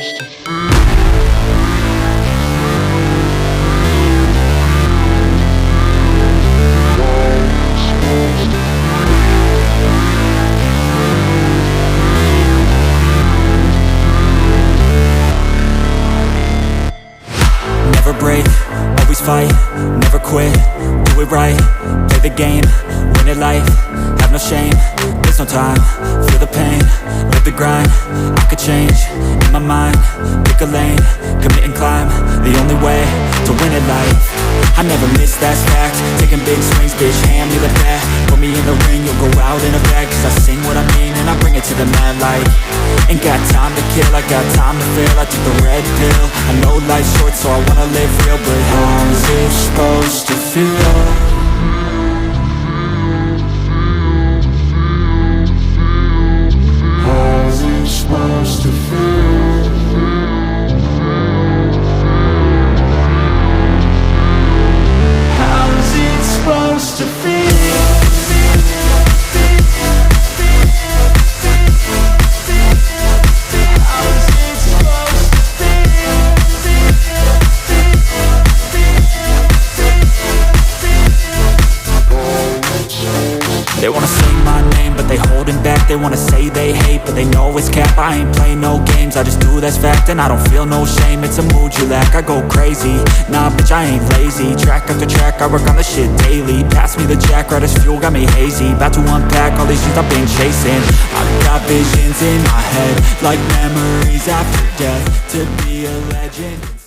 Never break, always fight, never quit, do it right, play the game, win it life, have no shame, there's no time, feel the pain, live the grind, I could change, in my mind, pick a lane, commit and climb, the only way to win at life. I never miss, that's fact, taking big swings, bitch, hand me the bat, put me in the ring, you'll go out in a bag, cause I sing what I mean and I bring it to the mad light. Ain't got time to kill, I got time to feel, I took the red pill, I know life's short so I wanna live real, but how's it supposed to feel? How's it supposed to feel? How's it supposed to feel? They wanna say my name, but they holding back. They wanna say they hate, but they know it's cap. I ain't play no games, I just do that's fact. And I don't feel no shame, it's a mood you lack. I go crazy, nah bitch I ain't lazy. Track after track, I work on the shit daily. Pass me the jack, right as fuel, got me hazy. About to unpack all these things I've been chasing. I've got visions in my head, like memories after death. To be a legend.